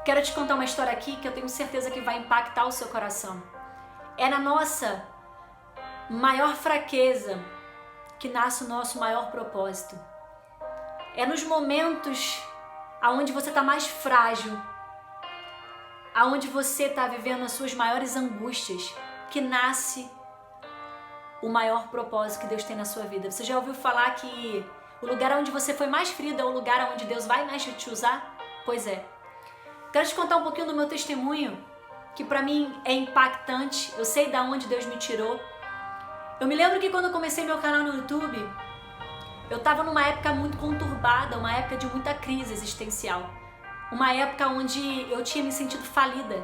Quero te contar uma história aqui que eu tenho certeza que vai impactar o seu coração. É na nossa maior fraqueza que nasce o nosso maior propósito. É nos momentos aonde você está mais frágil, aonde você está vivendo as suas maiores angústias, que nasce o maior propósito que Deus tem na sua vida. Você já ouviu falar que o lugar onde você foi mais ferido é o lugar onde Deus vai mais te usar? Pois é. Quero te contar um pouquinho do meu testemunho, que pra mim é impactante. Eu sei de onde Deus me tirou. Eu me lembro que quando eu comecei meu canal no YouTube, eu tava numa época muito conturbada, uma época de muita crise existencial. Uma época onde eu tinha me sentido falida.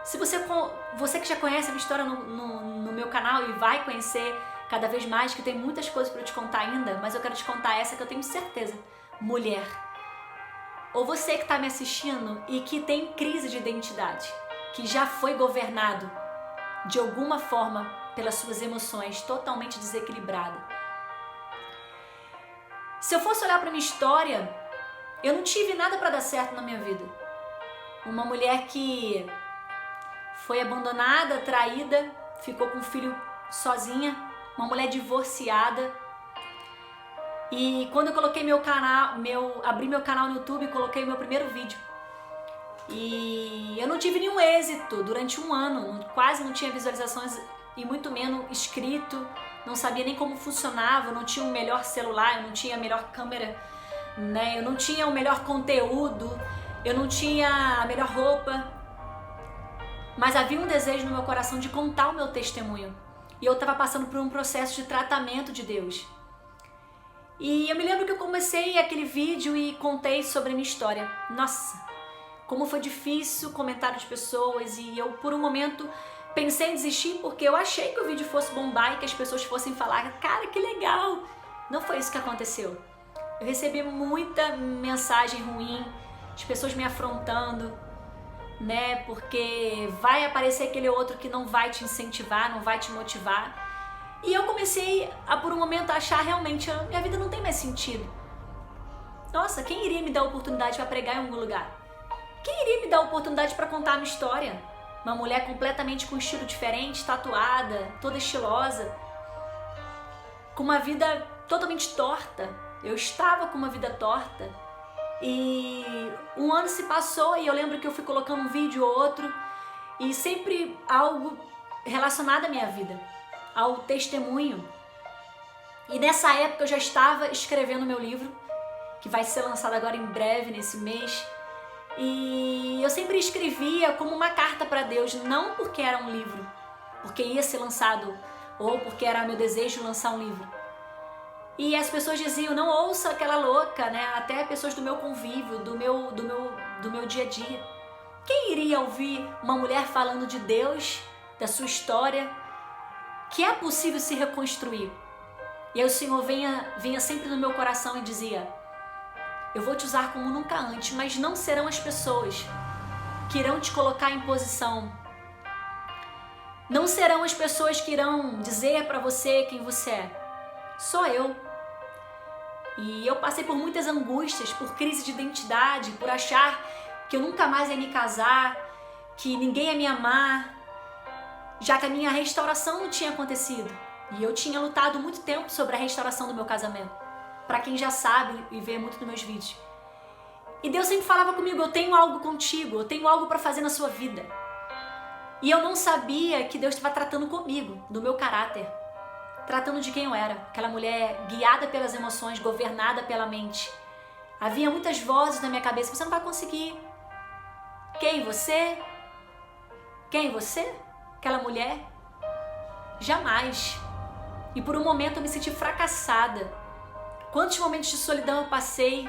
Se você que já conhece a minha história no meu canal e vai conhecer cada vez mais, que tem muitas coisas para eu te contar ainda, mas eu quero te contar essa que eu tenho certeza. Mulher. Ou você que está me assistindo e que tem crise de identidade, que já foi governado de alguma forma pelas suas emoções, totalmente desequilibrada. Se eu fosse olhar para minha história, eu não tive nada para dar certo na minha vida. Uma mulher que foi abandonada, traída, ficou com um filho sozinha, uma mulher divorciada. E quando eu coloquei abri meu canal no YouTube, coloquei meu primeiro vídeo. E eu não tive nenhum êxito durante um ano, quase não tinha visualizações e muito menos inscrito, não sabia nem como funcionava, eu não tinha o melhor celular, eu não tinha a melhor câmera, né? Eu não tinha o melhor conteúdo, eu não tinha a melhor roupa. Mas havia um desejo no meu coração de contar o meu testemunho. E eu estava passando por um processo de tratamento de Deus. E eu me lembro que eu comecei aquele vídeo e contei sobre a minha história. Nossa, como foi difícil comentários de pessoas, e eu por um momento pensei em desistir porque eu achei que o vídeo fosse bombar e que as pessoas fossem falar, cara, que legal. Não foi isso que aconteceu. Eu recebi muita mensagem ruim, as pessoas me afrontando, né? Porque vai aparecer aquele outro que não vai te incentivar, não vai te motivar. E eu comecei a, por um momento, achar realmente a minha vida não tem mais sentido. Nossa, quem iria me dar a oportunidade para pregar em algum lugar? Quem iria me dar a oportunidade para contar a minha história? Uma mulher completamente com um estilo diferente, tatuada, toda estilosa, com uma vida totalmente torta. Eu estava com uma vida torta. E um ano se passou e eu lembro que eu fui colocando um vídeo ou outro e sempre algo relacionado à minha vida, ao testemunho. E nessa época eu já estava escrevendo meu livro, que vai ser lançado agora em breve, nesse mês. E eu sempre escrevia como uma carta para Deus, não porque era um livro, porque ia ser lançado, ou porque era meu desejo lançar um livro. E as pessoas diziam, não ouça aquela louca, né? Até pessoas do meu convívio, do meu dia a dia. Quem iria ouvir uma mulher falando de Deus, da sua história, que é possível se reconstruir? E aí o Senhor vinha sempre no meu coração e dizia, eu vou te usar como nunca antes, mas não serão as pessoas que irão te colocar em posição. Não serão as pessoas que irão dizer para você quem você é. Sou eu. E eu passei por muitas angústias, por crise de identidade, por achar que eu nunca mais ia me casar, que ninguém ia me amar, já que a minha restauração não tinha acontecido. E eu tinha lutado muito tempo sobre a restauração do meu casamento. Para quem já sabe e vê muito nos meus vídeos. E Deus sempre falava comigo, eu tenho algo contigo, eu tenho algo para fazer na sua vida. E eu não sabia que Deus estava tratando comigo, do meu caráter. Tratando de quem eu era. Aquela mulher guiada pelas emoções, governada pela mente. Havia muitas vozes na minha cabeça, você não vai conseguir. Quem você? Quem você? Aquela mulher? Jamais. E por um momento eu me senti fracassada. Quantos momentos de solidão eu passei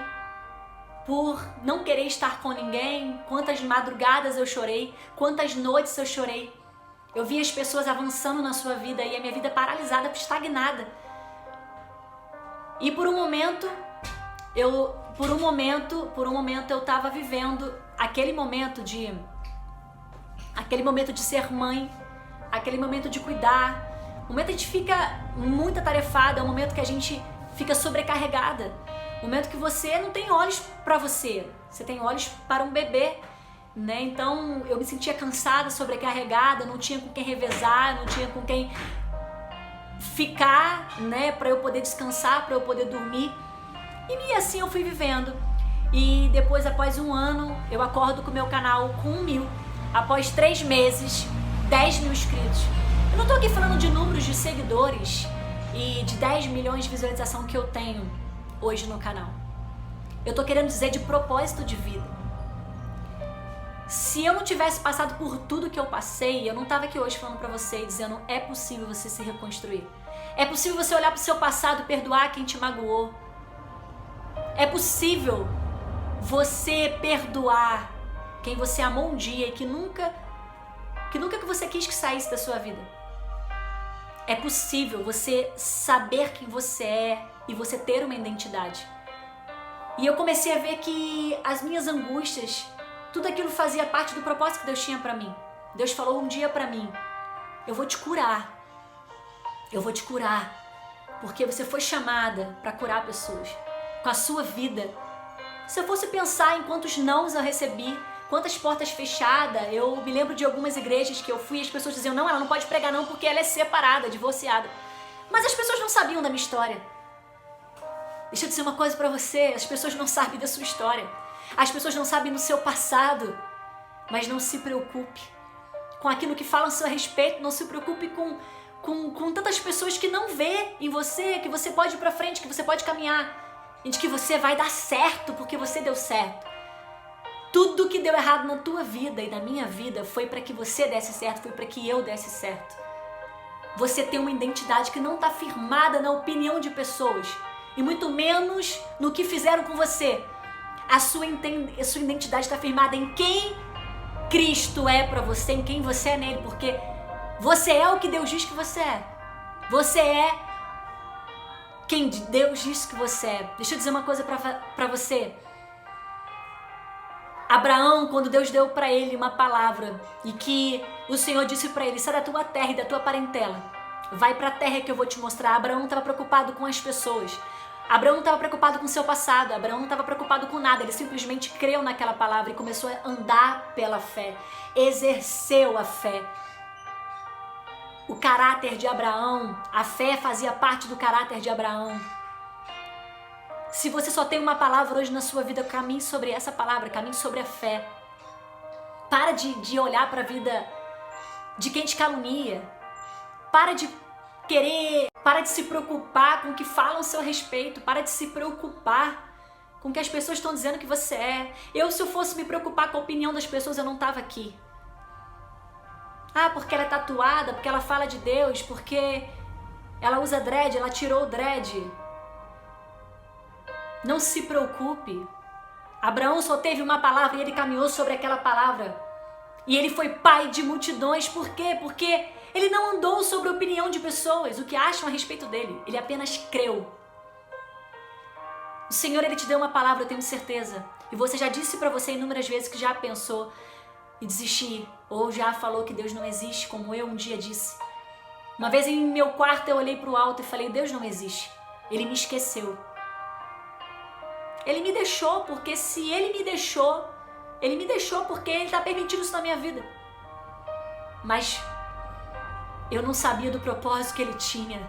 por não querer estar com ninguém, quantas madrugadas eu chorei, quantas noites eu chorei. Eu via as pessoas avançando na sua vida e a minha vida paralisada, estagnada. E por um momento eu estava vivendo aquele momento de ser mãe, aquele momento de cuidar, o momento que a gente fica muito atarefada, é o momento que a gente fica sobrecarregada, o momento que você não tem olhos para você, você tem olhos para um bebê né? Então eu me sentia cansada, sobrecarregada, não tinha com quem revezar, não tinha com quem ficar, né, para eu poder descansar, para eu poder dormir. E assim eu fui vivendo. E depois, após 1 ano, eu acordo com o meu canal com 1.000. Após 3 meses, 10.000 inscritos. Eu não tô aqui falando de números de seguidores e de 10 milhões de visualização que eu tenho hoje no canal. Eu tô querendo dizer de propósito de vida. Se eu não tivesse passado por tudo que eu passei, eu não tava aqui hoje falando pra você e dizendo é possível você se reconstruir. É possível você olhar pro seu passado e perdoar quem te magoou. É possível você perdoar quem você amou um dia e que nunca que você quis que saísse da sua vida. É possível você saber quem você é e você ter uma identidade. E eu comecei a ver que as minhas angústias, tudo aquilo fazia parte do propósito que Deus tinha pra mim. Deus falou um dia pra mim: eu vou te curar. Eu vou te curar. Porque você foi chamada pra curar pessoas. Com a sua vida. Se eu fosse pensar em quantos nãos eu recebi, quantas portas fechadas, eu me lembro de algumas igrejas que eu fui e as pessoas diziam: não, ela não pode pregar não porque ela é separada, divorciada. Mas as pessoas não sabiam da minha história. Deixa eu dizer uma coisa pra você, as pessoas não sabem da sua história. As pessoas não sabem do seu passado. Mas não se preocupe com aquilo que falam a seu respeito, não se preocupe com tantas pessoas que não vê em você, que você pode ir pra frente, que você pode caminhar. E de que você vai dar certo porque você deu certo. Tudo que deu errado na tua vida e na minha vida foi para que você desse certo, foi para que eu desse certo. Você tem uma identidade que não está firmada na opinião de pessoas e muito menos no que fizeram com você. A sua identidade está firmada em quem Cristo é para você, em quem você é nele, porque você é o que Deus diz que você é. Você é quem Deus diz que você é. Deixa eu dizer uma coisa pra você. Abraão, quando Deus deu pra ele uma palavra e que o Senhor disse pra ele: sai da tua terra e da tua parentela, vai pra terra que eu vou te mostrar. Abraão não estava preocupado com as pessoas. Abraão não estava preocupado com o seu passado. Abraão não estava preocupado com nada. Ele simplesmente creu naquela palavra e começou a andar pela fé. Exerceu a fé. O caráter de Abraão, a fé fazia parte do caráter de Abraão. Se você só tem uma palavra hoje na sua vida, caminhe sobre essa palavra, caminhe sobre a fé. Para de olhar para a vida de quem te calunia. Para de se preocupar com o que falam a seu respeito. Para de se preocupar com o que as pessoas estão dizendo que você é. Se eu fosse me preocupar com a opinião das pessoas, eu não estava aqui. Ah, porque ela é tatuada, porque ela fala de Deus, porque ela usa dread, ela tirou o dread. Não se preocupe. Abraão só teve uma palavra e ele caminhou sobre aquela palavra. E ele foi pai de multidões. Por quê? Porque ele não andou sobre a opinião de pessoas, o que acham a respeito dele. Ele apenas creu. O Senhor, Ele te deu uma palavra, eu tenho certeza. E você já disse para você inúmeras vezes que já pensou e desistir, ou já falou que Deus não existe, como eu um dia disse. Uma vez em meu quarto eu olhei para o alto e falei: Deus não existe. Ele me esqueceu. Ele me deixou, porque se Ele me deixou porque Ele está permitindo isso na minha vida. Mas eu não sabia do propósito que Ele tinha.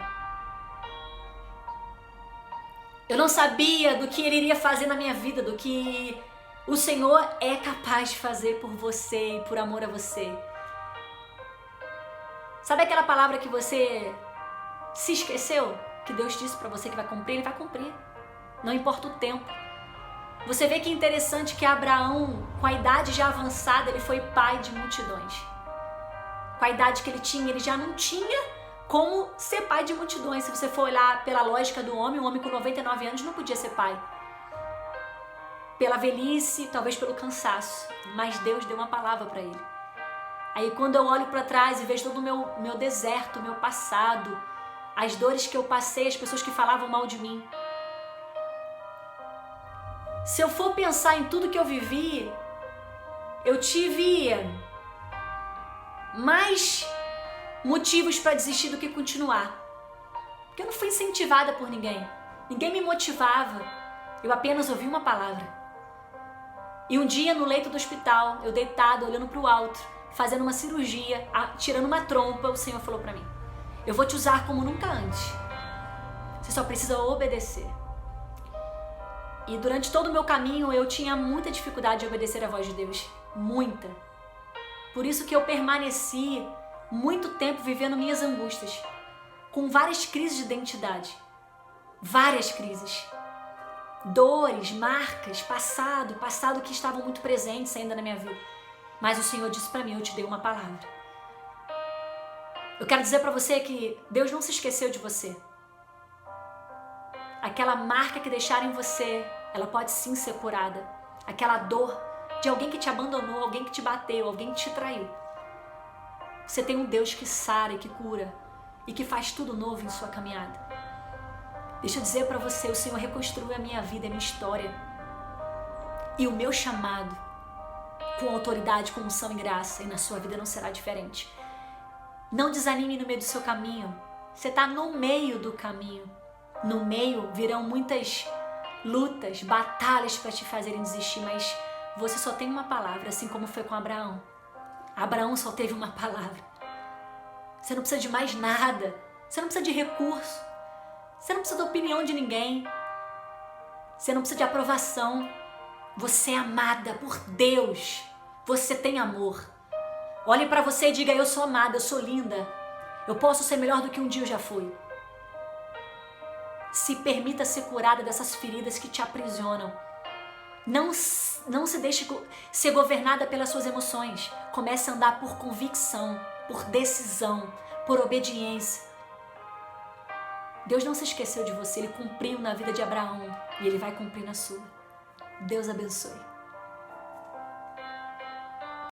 Eu não sabia do que Ele iria fazer na minha vida, do que o Senhor é capaz de fazer por você e por amor a você. Sabe aquela palavra que você se esqueceu? Que Deus disse pra você que vai cumprir? Ele vai cumprir. Não importa o tempo. Você vê que interessante que Abraão, com a idade já avançada, ele foi pai de multidões. Com a idade que ele tinha, ele já não tinha como ser pai de multidões. Se você for olhar pela lógica do homem, um homem com 99 anos não podia ser pai. Pela velhice, talvez pelo cansaço, mas Deus deu uma palavra para ele. Aí quando eu olho para trás e vejo todo o meu deserto, o meu passado, as dores que eu passei, as pessoas que falavam mal de mim. Se eu for pensar em tudo que eu vivi, eu tive mais motivos para desistir do que continuar. Porque eu não fui incentivada por ninguém. Ninguém me motivava. Eu apenas ouvi uma palavra. E um dia no leito do hospital, eu deitada, olhando para o alto, fazendo uma cirurgia, tirando uma trompa, o Senhor falou para mim: eu vou te usar como nunca antes. Você só precisa obedecer. E durante todo o meu caminho eu tinha muita dificuldade de obedecer a voz de Deus. Muita. Por isso que eu permaneci muito tempo vivendo minhas angústias, com várias crises de identidade. Várias crises. Dores, marcas, passado que estavam muito presentes ainda na minha vida. Mas o Senhor disse para mim: eu te dei uma palavra. Eu quero dizer para você que Deus não se esqueceu de você. Aquela marca que deixaram em você, ela pode sim ser curada. Aquela dor de alguém que te abandonou, alguém que te bateu, alguém que te traiu. Você tem um Deus que sara e que cura e que faz tudo novo em sua caminhada. Deixa eu dizer para você, o Senhor reconstruiu a minha vida, a minha história. E o meu chamado, com autoridade, com unção e graça, e na sua vida não será diferente. Não desanime no meio do seu caminho. Você está no meio do caminho. No meio virão muitas lutas, batalhas para te fazerem desistir, mas você só tem uma palavra, assim como foi com Abraão. Abraão só teve uma palavra. Você não precisa de mais nada. Você não precisa de recurso. Você não precisa da opinião de ninguém. Você não precisa de aprovação. Você é amada por Deus. Você tem amor. Olhe para você e diga: eu sou amada, eu sou linda. Eu posso ser melhor do que um dia eu já fui. Se permita ser curada dessas feridas que te aprisionam. Não se deixe ser governada pelas suas emoções. Comece a andar por convicção, por decisão, por obediência. Deus não se esqueceu de você, Ele cumpriu na vida de Abraão e Ele vai cumprir na sua. Deus abençoe.